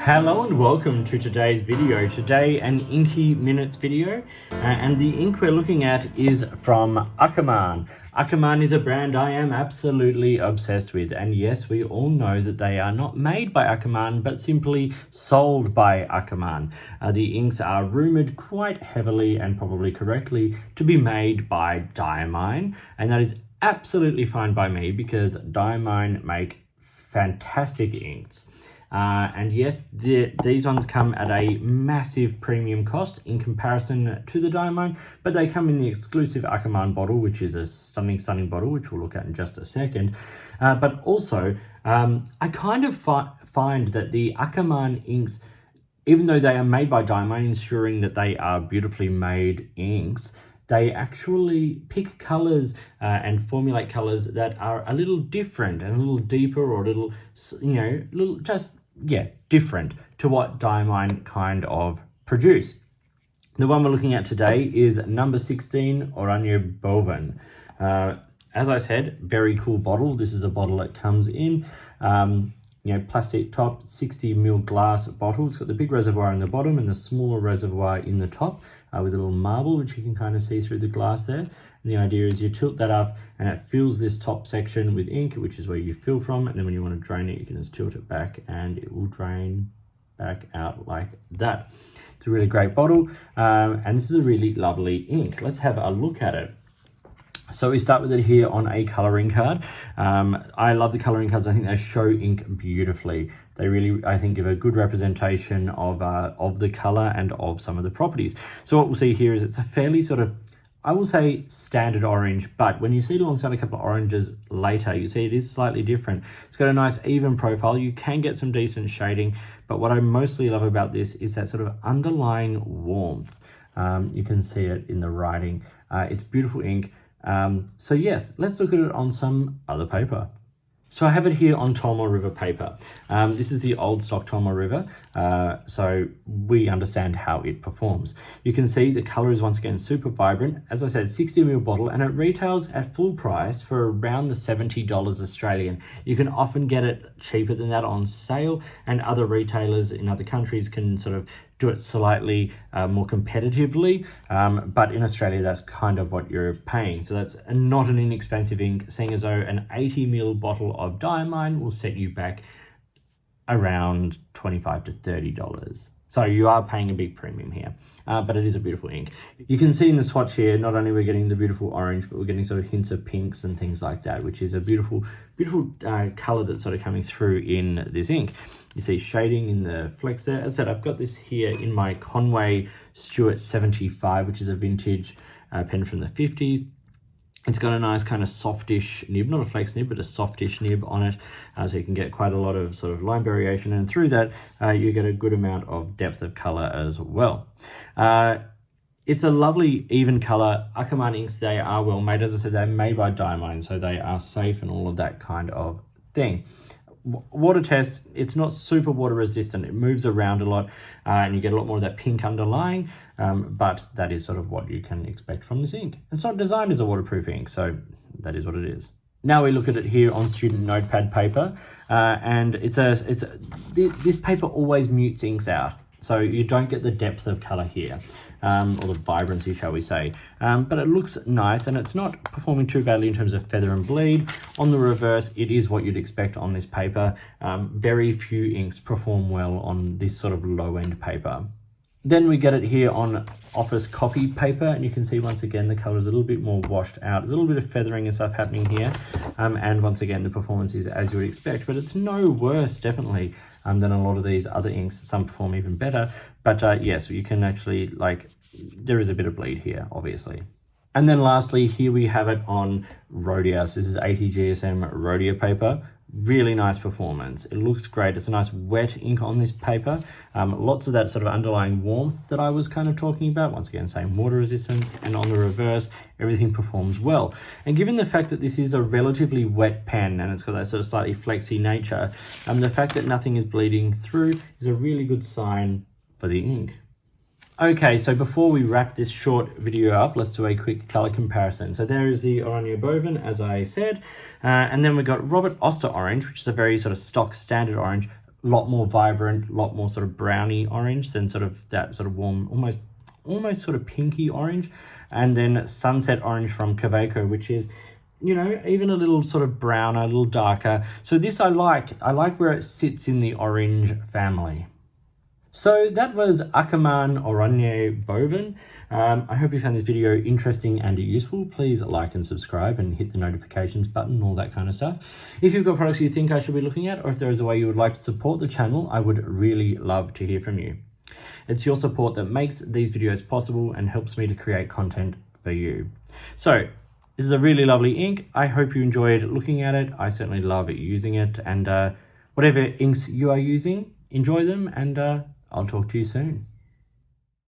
Hello and welcome to today's video. Today an Inky Minutes video, and the ink we're looking at is from Akkerman. Akkerman is a brand I am absolutely obsessed with, and yes, we all know that they are not made by Akkerman but simply sold by Akkerman. The inks are rumoured quite heavily and probably correctly to be made by Diamine, and that is absolutely fine by me because Diamine make fantastic inks. And yes, these ones come at a massive premium cost in comparison to the Diamine, but they come in the exclusive Akkerman bottle, which is a stunning bottle, which we'll look at in just a second. But also, I kind of find that the Akkerman inks, even though they are made by Diamine, ensuring that they are beautifully made inks, they actually pick colors and formulate colors that are a little different and a little deeper, or a little, different to what Diamine kind of produce. The one we're looking at today is number 16 Oranje Boven. As I said, very cool bottle. This is a bottle that comes in plastic top, 60ml glass bottle. It's got the big reservoir in the bottom and the smaller reservoir in the top with a little marble, which you can kind of see through the glass there. And the idea is you tilt that up and it fills this top section with ink, which is where you fill from. And then when you want to drain it, you can just tilt it back and it will drain back out like that. It's a really great bottle. And this is a really lovely ink. Let's have a look at it. So we start with it here on a colouring card. I love the colouring cards. I think they show ink beautifully. They really, I think, give a good representation of the colour and of some of the properties. So what we'll see here is it's a fairly sort of, I will say, standard orange, but when you see it alongside a couple of oranges later, you see it is slightly different. It's got a nice even profile. You can get some decent shading, but what I mostly love about this is that sort of underlying warmth. You can see it in the writing. It's beautiful ink. So yes, let's look at it on some other paper. So I have it here on Tolma River paper. This is the old stock Tolma River, so we understand how it performs. You can see the colour is once again super vibrant. As I said, 60ml bottle, and it retails at full price for around the $70 Australian. You can often get it cheaper than that on sale, and other retailers in other countries can sort of do it slightly more competitively, but in Australia that's kind of what you're paying. So that's not an inexpensive ink, seeing as though an 80ml bottle of Diamine will set you back around $25 to $30. So you are paying a big premium here, but it is a beautiful ink. You can see in the swatch here, not only we're getting the beautiful orange, but we're getting sort of hints of pinks and things like that, which is a beautiful color that's sort of coming through in this ink. You see shading in the flex there. As I said, I've got this here in my Conway Stewart 75, which is a vintage pen from the 50s. It's got a nice kind of softish nib, not a flex nib, but a softish nib on it. So you can get quite a lot of sort of line variation, and through that you get a good amount of depth of color as well. It's a lovely even color. Akkerman inks, they are well made. As I said, they're made by Diamine, so they are safe and all of that kind of thing. Water test, it's not super water resistant. It moves around a lot and you get a lot more of that pink underlying, but that is sort of what you can expect from this ink. It's not designed as a waterproof ink, so that is what it is. Now we look at it here on student notepad paper, and this paper always mutes inks out, so you don't get the depth of color here. Or the vibrancy, shall we say. But it looks nice, and it's not performing too badly in terms of feather and bleed. On the reverse, it is what you'd expect on this paper. Very few inks perform well on this sort of low-end paper. Then we get it here on office copy paper, and you can see once again the color is a little bit more washed out. There's a little bit of feathering and stuff happening here, and once again the performance is as you would expect, but it's no worse definitely than a lot of these other inks. Some perform even better, but yes, you can actually, there is a bit of bleed here obviously. And then lastly, here we have it on Rhodius. This is 80 GSM Rhodia paper. Really nice performance. It looks great. It's a nice wet ink on this paper. Lots of that sort of underlying warmth that I was kind of talking about. Once again, same water resistance, and on the reverse, everything performs well. And given the fact that this is a relatively wet pen and it's got that sort of slightly flexy nature, the fact that nothing is bleeding through is a really good sign for the ink. Okay, so before we wrap this short video up, let's do a quick color comparison. So there is the Oranje Boven, as I said, and then we've got Robert Oster Orange, which is a very sort of stock standard orange, lot more vibrant, a lot more sort of browny orange than sort of that sort of warm, almost sort of pinky orange. And then Sunset Orange from Kaweco, which is, you know, even a little sort of browner, a little darker. So this I like where it sits in the orange family. So that was Akkerman Oranje Boven. I hope you found this video interesting and useful. Please like and subscribe and hit the notifications button, all that kind of stuff. If you've got products you think I should be looking at, or if there is a way you would like to support the channel, I would really love to hear from you. It's your support that makes these videos possible and helps me to create content for you. So this is a really lovely ink. I hope you enjoyed looking at it. I certainly love using it, and whatever inks you are using, enjoy them, and I'll talk to you soon.